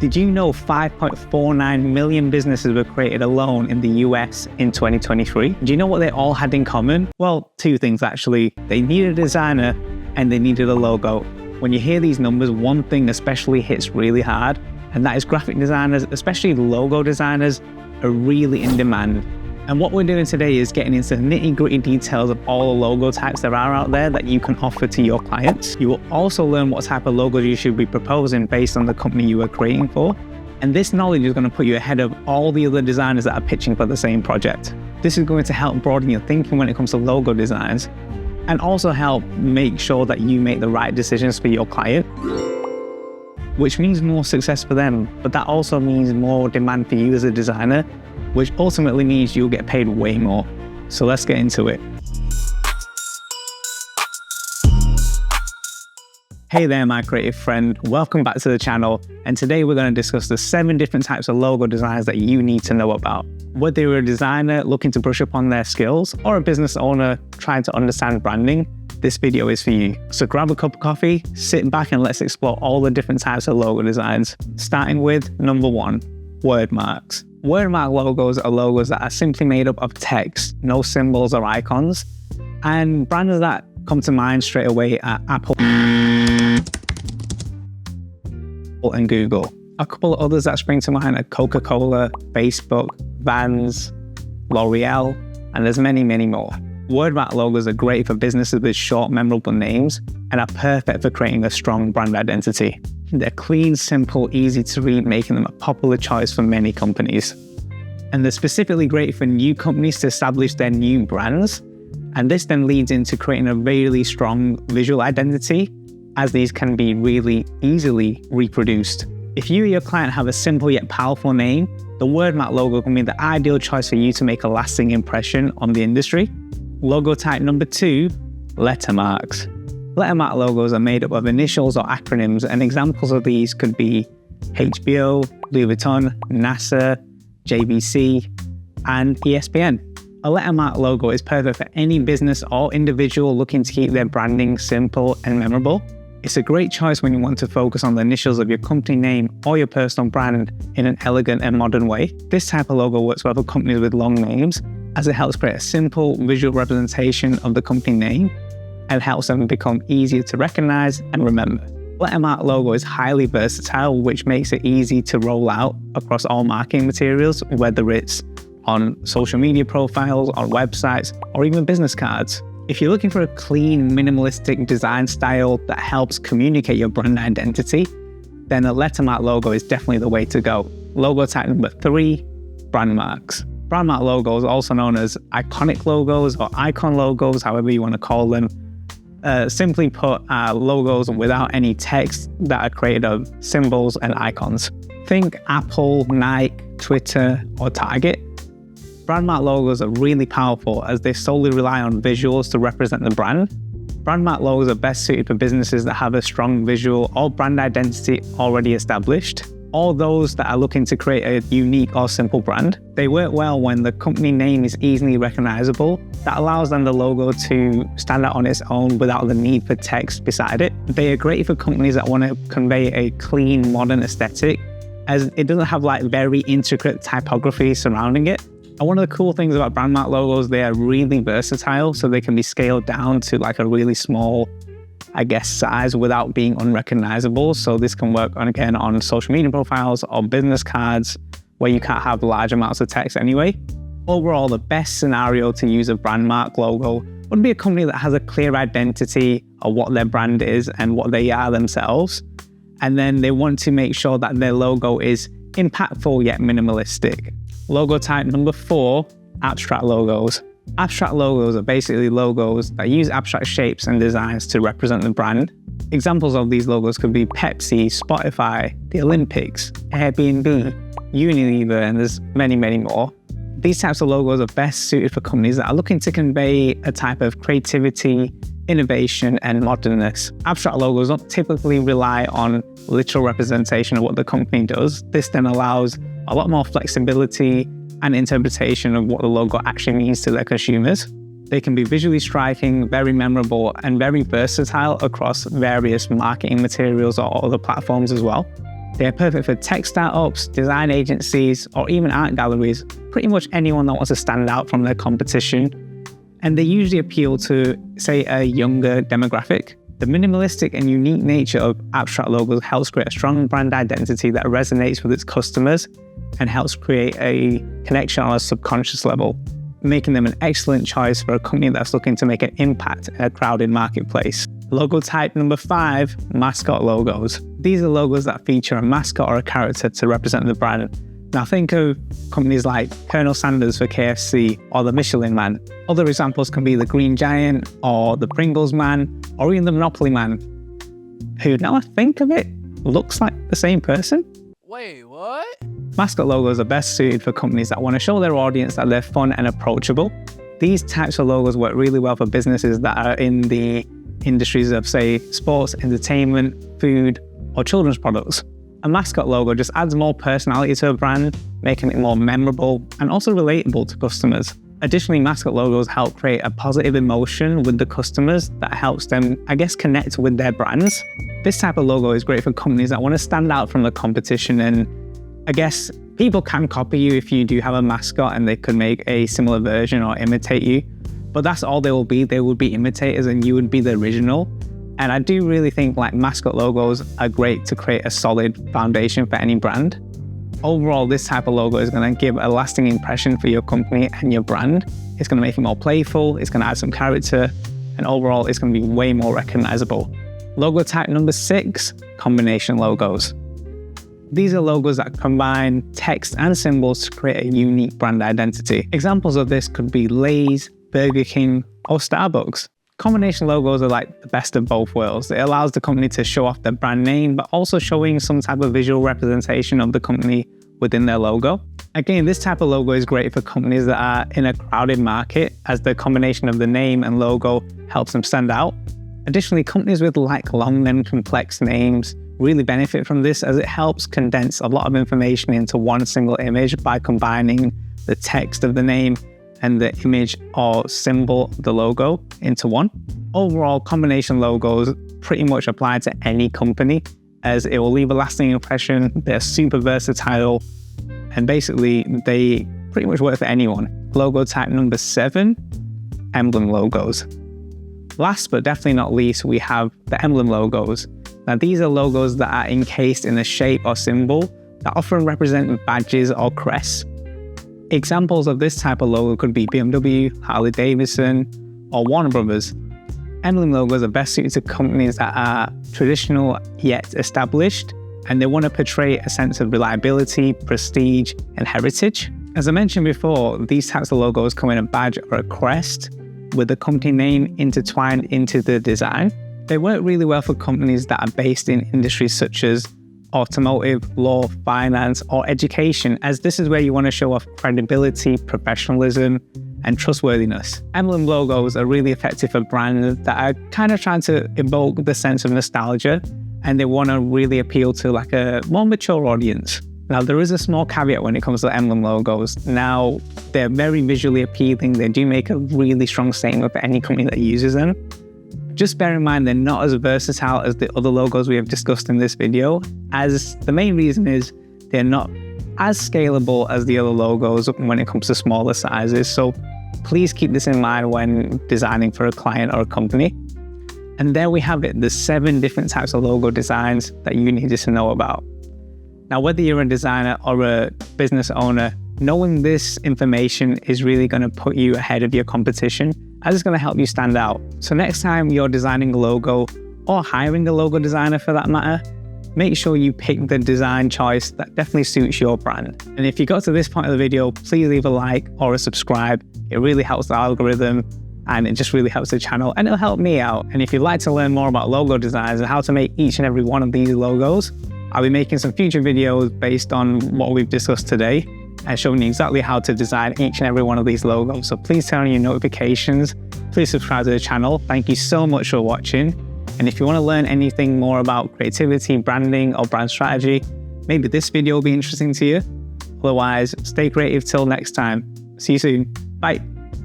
Did you know 5.49 million businesses were created alone in the US in 2023? Do you know what they all had in common? Well, two things actually. They needed a designer and they needed a logo. When you hear these numbers, one thing especially hits really hard, and that is graphic designers, especially logo designers, are really in demand. And what we're doing today is getting into the nitty-gritty details of all the logo types there are out there that you can offer to your clients. You will also learn what type of logos you should be proposing based on the company you are creating for. And this knowledge is going to put you ahead of all the other designers that are pitching for the same project. This is going to help broaden your thinking when it comes to logo designs, and also help make sure that you make the right decisions for your client, which means more success for them, but that also means more demand for you as a designer, which ultimately means you'll get paid way more. So let's get into it. Hey there, my creative friend. Welcome back to the channel. And today we're going to discuss the 7 different types of logo designs that you need to know about. Whether you're a designer looking to brush up on their skills or a business owner trying to understand branding, this video is for you. So grab a cup of coffee, sit back, and let's explore all the different types of logo designs. Starting with number 1, Wordmarks. Wordmark logos are logos that are simply made up of text, no symbols or icons. And brands that come to mind straight away are Apple and Google. A couple of others that spring to mind are Coca-Cola, Facebook, Vans, L'Oreal, and there's many, many more. Wordmark logos are great for businesses with short, memorable names and are perfect for creating a strong brand identity. They're clean, simple, easy to read, making them a popular choice for many companies. And they're specifically great for new companies to establish their new brands. And this then leads into creating a really strong visual identity, as these can be really easily reproduced. If you or your client have a simple yet powerful name, the Wordmark logo can be the ideal choice for you to make a lasting impression on the industry. Logo type number 2, Lettermarks. Lettermark logos are made up of initials or acronyms, and examples of these could be HBO, Louis Vuitton, NASA, JVC, and ESPN. A Lettermark logo is perfect for any business or individual looking to keep their branding simple and memorable. It's a great choice when you want to focus on the initials of your company name or your personal brand in an elegant and modern way. This type of logo works well for companies with long names, as it helps create a simple visual representation of the company name and helps them become easier to recognize and remember. Lettermark logo is highly versatile, which makes it easy to roll out across all marketing materials, whether it's on social media profiles, on websites, or even business cards. If you're looking for a clean, minimalistic design style that helps communicate your brand identity, then a Lettermark logo is definitely the way to go. Logo type number 3, Brandmarks. Brandmark logos, also known as iconic logos or icon logos, however you want to call them, simply put, are logos without any text that are created of symbols and icons. Think Apple, Nike, Twitter, or Target. Brandmark logos are really powerful as they solely rely on visuals to represent the brand. Brandmark logos are best suited for businesses that have a strong visual or brand identity already established, or those that are looking to create a unique or simple brand. They work well when the company name is easily recognizable. That allows then the logo to stand out on its own without the need for text beside it. They are great for companies that want to convey a clean, modern aesthetic, as it doesn't have like very intricate typography surrounding it. And one of the cool things about Brandmark logos, they are really versatile, so they can be scaled down to like a really small, size without being unrecognizable. So this can work on social media profiles or business cards where you can't have large amounts of text anyway. Overall, the best scenario to use a Brandmark logo would be a company that has a clear identity of what their brand is and what they are themselves. And then they want to make sure that their logo is impactful yet minimalistic. Logo type number 4, abstract logos. Abstract logos are basically logos that use abstract shapes and designs to represent the brand. Examples of these logos could be Pepsi, Spotify, the Olympics, Airbnb, Unilever, and there's many, many more. These types of logos are best suited for companies that are looking to convey a type of creativity, innovation, and modernness. Abstract logos don't typically rely on literal representation of what the company does. This then allows a lot more flexibility and interpretation of what the logo actually means to their consumers. They can be visually striking, very memorable, and very versatile across various marketing materials or other platforms as well. They're perfect for tech startups, design agencies, or even art galleries, pretty much anyone that wants to stand out from their competition. And they usually appeal to, say, a younger demographic. The minimalistic and unique nature of abstract logos helps create a strong brand identity that resonates with its customers and helps create a connection on a subconscious level, making them an excellent choice for a company that's looking to make an impact in a crowded marketplace. Logo type number 5, mascot logos. These are logos that feature a mascot or a character to represent the brand. Now think of companies like Colonel Sanders for KFC or the Michelin Man. Other examples can be the Green Giant or the Pringles Man or even the Monopoly Man, who, now I think of it, looks like the same person. Wait, what? Mascot logos are best suited for companies that want to show their audience that they're fun and approachable. These types of logos work really well for businesses that are in the industries of, say, sports, entertainment, food, or children's products. A mascot logo just adds more personality to a brand, making it more memorable and also relatable to customers. Additionally, mascot logos help create a positive emotion with the customers that helps them, connect with their brands. This type of logo is great for companies that want to stand out from the competition, and people can copy you if you do have a mascot and they could make a similar version or imitate you. But that's all they will be. They would be imitators and you would be the original. And I do really think mascot logos are great to create a solid foundation for any brand. Overall, this type of logo is going to give a lasting impression for your company and your brand. It's going to make it more playful, it's going to add some character, and overall, it's going to be way more recognizable. Logo type number 6, combination logos. These are logos that combine text and symbols to create a unique brand identity. Examples of this could be Lay's, Burger King, or Starbucks. Combination logos are like the best of both worlds. It allows the company to show off their brand name, but also showing some type of visual representation of the company within their logo. Again, this type of logo is great for companies that are in a crowded market, as the combination of the name and logo helps them stand out. Additionally, companies with long and complex names really benefit from this, as it helps condense a lot of information into one single image by combining the text of the name and the image or symbol of the logo into one. Overall, combination logos pretty much apply to any company, as it will leave a lasting impression. They're super versatile, and basically they pretty much work for anyone. Logo type number 7, emblem logos. Last but definitely not least, we have the emblem logos. Now these are logos that are encased in a shape or symbol that often represent badges or crests. Examples of this type of logo could be BMW, Harley Davidson, or Warner Brothers. Emblem logos are best suited to companies that are traditional yet established, and they want to portray a sense of reliability, prestige, and heritage. As I mentioned before, these types of logos come in a badge or a crest with the company name intertwined into the design. They work really well for companies that are based in industries such as automotive, law, finance, or education, as this is where you want to show off credibility, professionalism, and trustworthiness. Emblem logos are really effective for brands that are kind of trying to evoke the sense of nostalgia, and they want to really appeal to a more mature audience. Now, there is a small caveat when it comes to emblem logos. Now, they're very visually appealing. They do make a really strong statement for any company that uses them. Just bear in mind, they're not as versatile as the other logos we have discussed in this video, as the main reason is they're not as scalable as the other logos when it comes to smaller sizes. So please keep this in mind when designing for a client or a company. And there we have it, the 7 different types of logo designs that you needed to know about. Now, whether you're a designer or a business owner, knowing this information is really going to put you ahead of your competition, as it's going to help you stand out. So next time you're designing a logo, or hiring a logo designer for that matter, make sure you pick the design choice that definitely suits your brand. And if you got to this point of the video, please leave a like or a subscribe. It really helps the algorithm, and it just really helps the channel, and it'll help me out. And if you'd like to learn more about logo designs and how to make each and every one of these logos, I'll be making some future videos based on what we've discussed today and showing you exactly how to design each and every one of these logos. So please turn on your notifications. Please subscribe to the channel. Thank you so much for watching. And if you want to learn anything more about creativity, branding, or brand strategy, maybe this video will be interesting to you. Otherwise, stay creative till next time. See you soon. Bye.